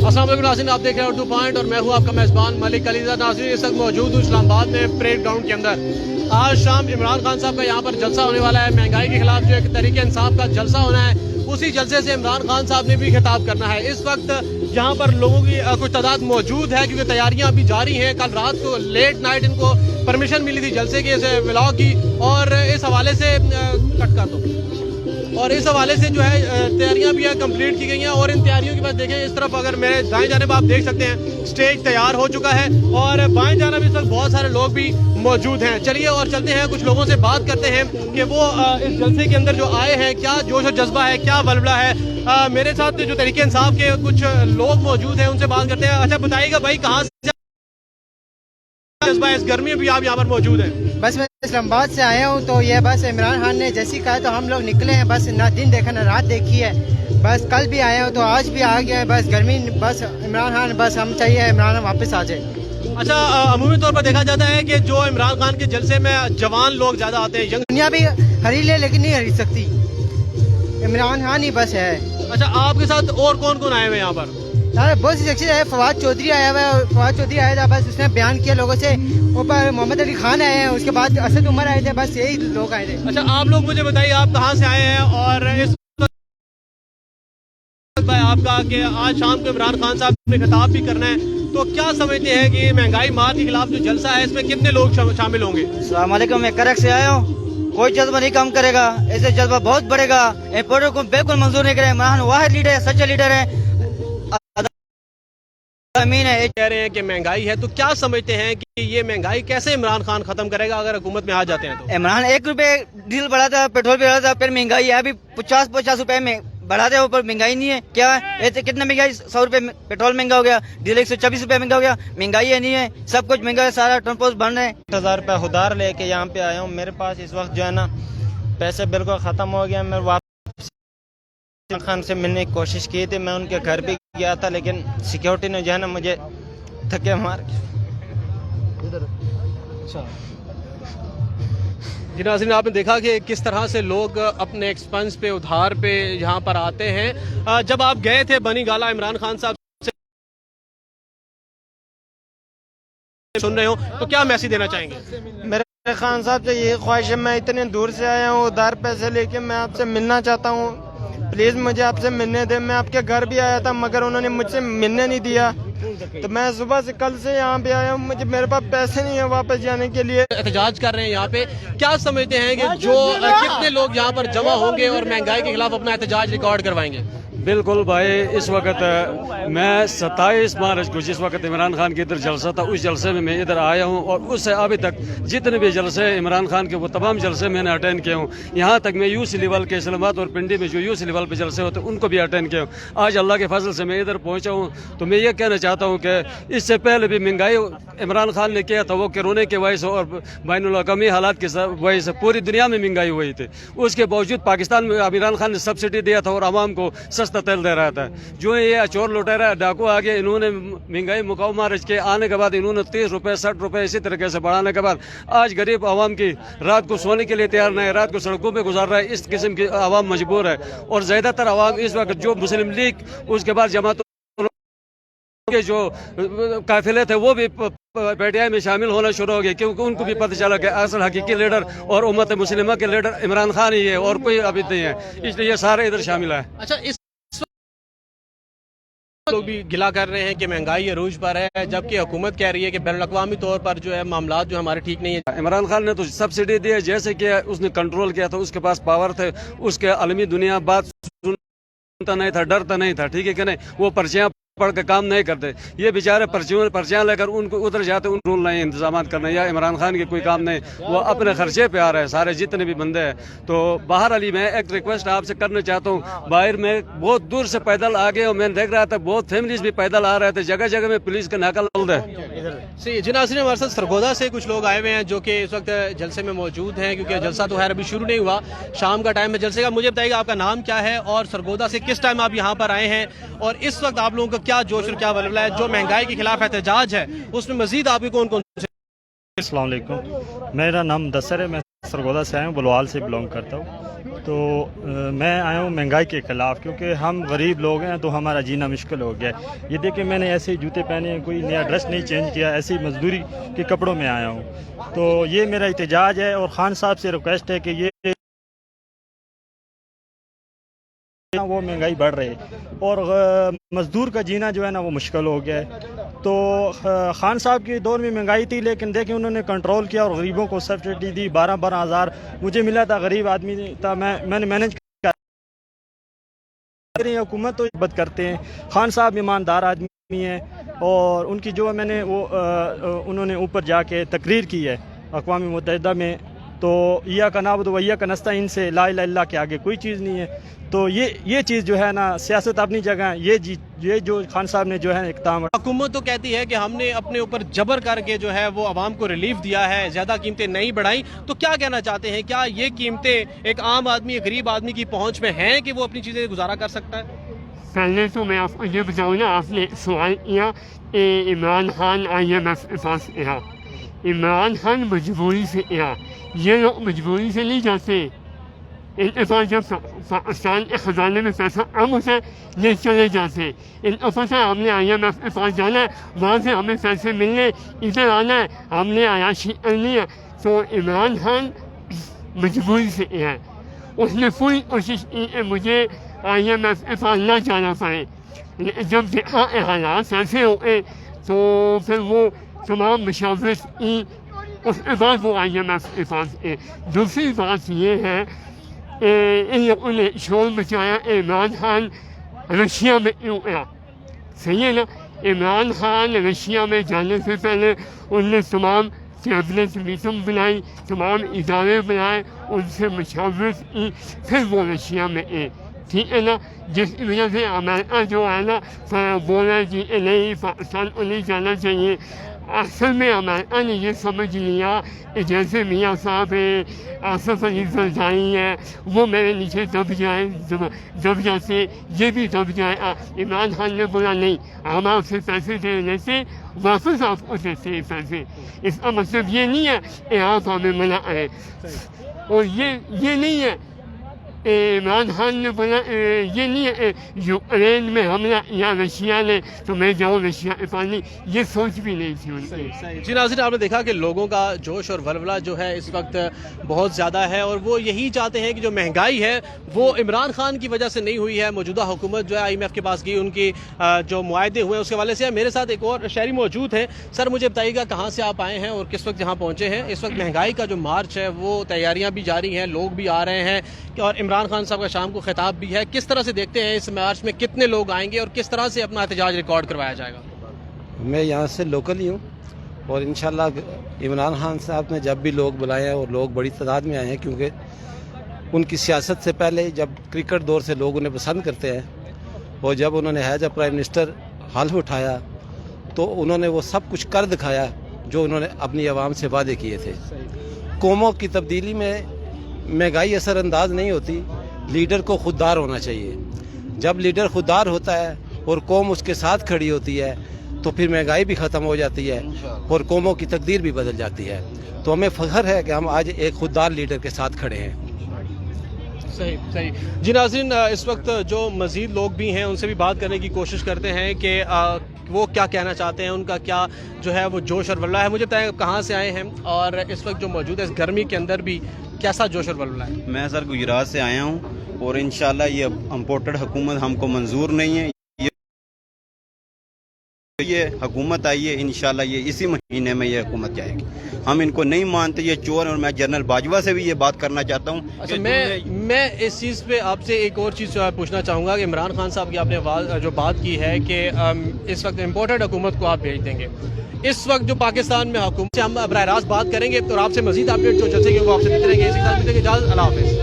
अस्सलाम वालेकुम नाज़रीन, आप देख रहे हैं उर्दू पॉइंट और मैं हूं आपका मेज़बान मलिक अलीज़ा। नाज़रीन, इस वक्त मौजूद हूं इस्लामाबाद में परेड ग्राउंड के अंदर। आज शाम इमरान खान साहब का यहां पर जलसा होने वाला है। महंगाई के खिलाफ जो एक तहरीक इंसाफ का जलसा होना है, उसी जलसे से इमरान खान साहब ने भी खिताब करना है। इस वक्त यहाँ पर लोगों की कुछ तादाद मौजूद है क्योंकि तैयारियां अभी जारी हैं। कल रात को लेट नाइट इनको परमिशन मिली थी जलसे के इस व्लॉग की, और इस हवाले से कट कर दो, और इस हवाले से जो है तैयारियां भी कंप्लीट की गई हैं। और इन तैयारियों के बाद देखें, इस तरफ अगर मेरे दाएं जानिब आप देख सकते हैं स्टेज तैयार हो चुका है, और बाएं जानिब इस वक्त बहुत सारे लोग भी मौजूद हैं। चलिए और चलते हैं, कुछ लोगों से बात करते हैं कि वो इस जलसे के अंदर जो आए हैं, क्या जोश और जज्बा है, क्या बलबला है। मेरे साथ जो तहरीक इंसाफ के कुछ लोग मौजूद हैं, उनसे बात करते हैं। अच्छा बताइएगा भाई, कहाँ से जज्बा है, इस गर्मी में भी आप यहाँ पर मौजूद हैं? बस मैं इस्लामाबाद से आया हूँ, तो ये बस इमरान खान ने जैसी कहा तो हम लोग निकले हैं। बस ना दिन देखा ना रात देखी है। बस कल भी आया हूँ तो आज भी आ गया है। बस गर्मी, बस इमरान खान, बस हम चाहिए इमरान वापस आ जाए। अच्छा, अमूमी तौर पर देखा जाता है कि जो इमरान खान के जलसे में जवान लोग ज्यादा आते हैं, यंग। दुनिया भी हरी ले लेकिन नहीं हरी सकती, इमरान खान ही बस है। अच्छा, आपके साथ और कौन कौन आए हुए हैं यहाँ पर? यार बहुत सी शख्सियत है। फवाद चौधरी आया हुआ है, फवाद चौधरी आया था, बस उसने बयान किया लोगों से। ऊपर मोहम्मद अली खान आए हैं, उसके बाद असद उमर आए थे, बस यही लोग आए थे। अच्छा, आप लोग मुझे बताइए आप कहाँ से आए हैं, और इस आपका कि आज शाम को इमरान खान साहब ने खिताब भी करना है, तो क्या समझते हैं कि महंगाई मार के खिलाफ जो जलसा है, इसमें कितने लोग शामिल होंगे? अस्सलाम वालेकुम, मैं करक से आया हूँ। कोई जज्बा नहीं कम करेगा, ऐसे जज्बा बहुत बढ़ेगा। इम्पोर्टर को बिल्कुल मंजूर नहीं करेगा। इमरान वाहिद लीडर है, सच्चा लीडर है, अमीन है। कह रहे हैं कि महंगाई है, तो क्या समझते हैं कि ये महंगाई कैसे इमरान खान खत्म करेगा अगर हुकूमत में आ जाते हैं तो? इमरान 1 रुपए डीजल बढ़ा था, पेट्रोल भी बढ़ा था, फिर महंगाई है अभी 50 रुपए में बढ़ा दे, ऊपर महंगाई नहीं है। क्या है ऐसे कितना महंगाई? 100 रुपए पेट्रोल महंगा हो गया, डीजल 124 रुपए महंगा हो गया। महंगाई है नहीं है, सब कुछ महंगा है, सारा ट्रांसपोर्ट बढ़ रहे हैं। 8,000 रुपये उधार लेके यहाँ पे आया हूँ। मेरे पास इस वक्त जो है ना पैसे बिल्कुल ख़त्म हो गया। मैं वापस खान से मिलने की कोशिश की थी, मैं उनके घर भी गया था, लेकिन सिक्योरिटी ने जो है ना मुझे थके मार। जी नाज़रीन, आपने देखा कि किस तरह से लोग अपने एक्सपेंस पे, उधार पे यहाँ पर आते हैं। जब आप गए थे बनी गाला इमरान खान साहब से सुन रहे हो, तो क्या मैसेज देना चाहेंगे? मेरे खान साहब से ये ख्वाहिश है, मैं इतने दूर से आया हूँ उधार पैसे लेके, मैं आपसे मिलना चाहता हूँ। प्लीज़ मुझे आपसे मिलने दे। मैं आपके घर भी आया था मगर उन्होंने मुझसे मिलने नहीं दिया, तो मैं सुबह से कल से यहाँ पे आया हूँ। मुझे मेरे पास पैसे नहीं है वापस जाने के लिए। एहतजाज कर रहे हैं यहाँ पे, क्या समझते हैं कि जो कितने लोग यहाँ पर जमा होंगे और महंगाई के खिलाफ अपना एहतजाज रिकॉर्ड करवाएंगे? बिल्कुल भाई, इस वक्त मैं 27 मार्च को जिस वक्त इमरान खान के इधर जलसा था, उस जलसे में मैं इधर आया हूं, और उससे अभी तक जितने भी जलसे इमरान खान के वो तमाम जलसे मैंने अटेंड किए हूं। यहाँ तक मैं यूसी लेवल के इस्लामाबाद और पिंडी में जो यूसी लेवल पे जलसे होते उनको भी अटेंड किया हूँ। आज अल्लाह के फजल से मैं इधर पहुँचा हूँ, तो मैं ये कहना चाहता हूँ कि इससे पहले भी महंगाई इमरान खान ने किया था, वो कोरोना के वजह से और बैनुल-अक़वामी हालात की वजह से पूरी दुनिया में महंगाई हुई थी। उसके बावजूद पाकिस्तान में इमरान खान ने सब्सिडी दिया था और आवाम को सस्ता तेल दे रहा था। जो ये चोर लुटेरा डाकू आ गए, इन्होंने महंगाई मुकाबला के आने के बाद इन्होंने 30 रुपए 60 रुपए इसी तरीके से बढ़ाने के बाद आज गरीब आवाम की रात को सोने के लिए तैयार नहीं है, रात को सड़कों पे गुजार रहा है। इस किस्म की आवाम मजबूर है, और ज्यादातर आवाम इस वक्त जो मुस्लिम लीग, उसके बाद जमात के जो काफिले थे वो भी पीटीआई में शामिल होना शुरू हो गए, क्योंकि उनको भी पता चला कि असल हकीकी लीडर और उम्मत मुस्लिमा के लीडर इमरान खान ही है और कोई अभी नहीं है, इसलिए ये सारे इधर शामिल है। अच्छा, इस लोग भी गिला कर रहे हैं कि महंगाई अरूज पर है, जबकि हुकूमत कह रही है कि बैनुल-अक़वामी तौर पर जो है मामलात जो हमारे ठीक नहीं है। इमरान खान ने तो सब्सिडी दी है, जैसे कि उसने कंट्रोल किया था, उसके पास पावर थे, उसके आलमी दुनिया बात सुनता नहीं था, डरता नहीं था, ठीक है कि नहीं। वो पर्चियां पढ़ के काम नहीं करते, ये बेचारे पर्चियां लेकर उनको उधर जाते, उन रूल नहीं इंतजाम करना, या इमरान खान के कोई काम नहीं, वो अपने खर्चे पे आ रहे हैं सारे जितने भी बंदे हैं। तो बाहर अली मैं एक रिक्वेस्ट आपसे करना चाहता हूँ, बाहर में बहुत दूर से पैदल आ गए और मैं देख रहा था बहुत फैमिलीज भी पैदल आ रहे थे, जगह जगह में पुलिस का नाका लग रहा है। जी नाज़रीन, हमारे साथ सरगोदा से कुछ लोग आए हुए हैं जो कि इस वक्त जलसे में मौजूद हैं, क्योंकि जलसा तो खैर अभी शुरू नहीं हुआ, शाम का टाइम है जलसे का। मुझे बताइएगा आपका नाम क्या है और सरगोदा से किस टाइम आप यहाँ पर आए हैं, और इस वक्त आप लोगों का क्या जोश और क्या बलबला है? जो महंगाई के खिलाफ एहतजाज है उसमें मजीद आपके कौन कौन से? अस्सलाम वालेकुम, मेरा नाम मुदस्सर है, मैं सरगोदा से आया हूँ, बलवाल से बिलोंग करता हूँ। तो मैं आया हूँ महंगाई के ख़िलाफ़, क्योंकि हम गरीब लोग हैं तो हमारा जीना मुश्किल हो गया है। ये देखिए मैंने ऐसे ही जूते पहने हैं, कोई नया ड्रेस नहीं चेंज किया, ऐसे ही मजदूरी के कपड़ों में आया हूँ। तो ये मेरा एहतजाज है और ख़ान साहब से रिक्वेस्ट है कि ये वो महंगाई बढ़ रही है और मज़दूर का जीना जो है ना वो मुश्किल हो गया है। तो ख़ान साहब के दौर में महंगाई थी, लेकिन देखिए उन्होंने कंट्रोल किया और गरीबों को सब्सिडी दी। 12-12 हज़ार मुझे मिला था, गरीब आदमी था, मैंने मैनेज किया। हुकूमत तो इज्जत करते हैं, ख़ान साहब ईमानदार आदमी हैं और उनकी जो मैंने वो उन्होंने ऊपर जाके तकरीर की है अक़वाम मुत्तहिदा में, तो या का नाबुद व या का नस्ताईन से ला इलाहा इल्लल्लाह के आगे कोई चीज़ नहीं है। तो ये चीज़ जो है ना, सियासत अपनी जगह, ये जो खान साहब ने जो है इक़दाम। हुकूमत तो कहती है कि हमने अपने ऊपर जबर करके जो है वो आवाम को रिलीफ दिया है, ज़्यादा कीमतें नहीं बढ़ाई। तो क्या कहना चाहते हैं, क्या ये कीमतें एक आम आदमी, एक गरीब आदमी की पहुँच में हैं कि वो अपनी चीज़ें गुजारा कर सकता है? पहले तो मैं आपको ये बताऊँ ना, आपने सवाल किया इमरान खान IMF के पास गया। इमरान खान मजबूरी से गया, ये लोग मजबूरी से नहीं जाते। इनके पास जब पाकिस्तान के ख़जाने में पैसा कम होता है ये चले जाते। इनको पता है हमने IMF के पास जाना है, वहाँ से हमें पैसे मिलने, इधर आना है, हमने अयाशी करनी है। तो इमरान खान मजबूरी से है, उसने पूरी कोशिश की कि मुझे IMF के पास ना जाना पड़े। जब देखा कि हालात ऐसे हो गए तो फिर वो तमाम मशावरत की, उसके बाद वो IMF के पास गए। दूसरी बात ये है, इन लोगों ने शोर मचाया इमरान खान रशिया में क्यों गया। सही है ना, इमरान खान रशिया में जाने से पहले उनने तमाम कैबिनेट मीटिंग बुलाई, तमाम इदारे बनाए, उनसे मशावरत की, फिर वो रशिया में गए। ठीक है ना, जिसकी वजह से अमेरिका जो है ना बोल रहा है कि नहीं पाकिस्तान को नहीं जाना चाहिए। असल में अमेरिका ने ये समझ लिया कि जैसे मियाँ साहब है, आसफ अली जरदारी है, वो मेरे नीचे दब जाते, ये भी दब जाएगा। इमरान खान ने बोला नहीं, हम आपसे पैसे दे लेते, वापस आपको देते पैसे। इसका मतलब ये नहीं है कि आप हमें मना करें, और ये नहीं है इमरान खान ने बोला ये नहीं है यूक्रेन में हमला या रशिया ने तो मैं जाऊँ रशिया के पास, नहीं, ये सोच भी नहीं थी उनकी। जी नाज़रीन, आपने देखा कि लोगों का जोश और वलवला जो है इस वक्त बहुत ज़्यादा है और वो यही चाहते हैं कि जो महंगाई है वो इमरान खान की वजह से नहीं हुई है। मौजूदा हुकूमत जो है IMF के पास गई, उनकी जो मुआहदे हुए उसके हवाले से। मेरे साथ एक और शहरी मौजूद है। सर मुझे बताइएगा कहाँ से आप आए हैं और किस वक्त यहाँ पहुँचे हैं? इस वक्त महंगाई का जो मार्च है वो तैयारियाँ भी जारी हैं, लोग भी आ रहे हैं और इमरान खान साहब का शाम को खिताब भी है। किस तरह से देखते हैं इस मार्च में कितने लोग आएंगे और किस तरह से अपना एहतजाज रिकॉर्ड करवाया जाएगा? मैं यहाँ से लोकल ही हूँ और इंशाल्लाह इमरान खान साहब ने जब भी लोग बुलाए हैं और लोग बड़ी तादाद में आए हैं, क्योंकि उनकी सियासत से पहले जब क्रिकेट दौर से लोग उन्हें पसंद करते हैं और जब उन्होंने हैज़ प्राइम मिनिस्टर हल्फ उठाया तो उन्होंने वो सब कुछ कर दिखाया जो उन्होंने अपनी आवाम से वादे किए थे। कौमों की तब्दीली में महंगाई असरअंदाज नहीं होती, लीडर को खुददार होना चाहिए। जब लीडर खुददार होता है और कौम उसके साथ खड़ी होती है तो फिर महंगाई भी ख़त्म हो जाती है और कौमों की तकदीर भी बदल जाती है। तो हमें फ़ख्र है कि हम आज एक खुददार लीडर के साथ खड़े हैं। सही। जी नाज़रीन, इस वक्त जो मज़ीद लोग भी हैं उनसे भी बात करने की कोशिश करते हैं कि वो क्या कहना चाहते हैं, उनका क्या जो है वो जोश और वल्ला है। मुझे बताएं कहाँ से आए हैं और इस वक्त जो मौजूद है इस गर्मी के अंदर भी कैसा जोश और वल्ला है? मैं सर गुजरात से आया हूँ और इंशाल्लाह ये इम्पोर्टेड हुकूमत हमको मंजूर नहीं है। ये हुकूमत आई है, इंशाल्लाह ये इसी महीने में ये हुकूमत जाएगी। हम इनको नहीं मानते, ये चोर। और मैं जनरल बाजवा से भी ये बात करना चाहता हूँ। अच्छा, मैं इस चीज़ पे आपसे एक और चीज़ पूछना चाहूँगा कि इमरान खान साहब की आपने जो बात की है कि इस वक्त इम्पोर्टेड हुकूमत को आप भेज देंगे, इस वक्त जो पाकिस्तान में हुकूमत से हम बराह रास्त बात करेंगे तो आपसे मजीद अपडेट जो जैसे कि वो आपसे देते रहेंगे। इसी के साथ इजाज़त, अल्लाह हाफ़िज़।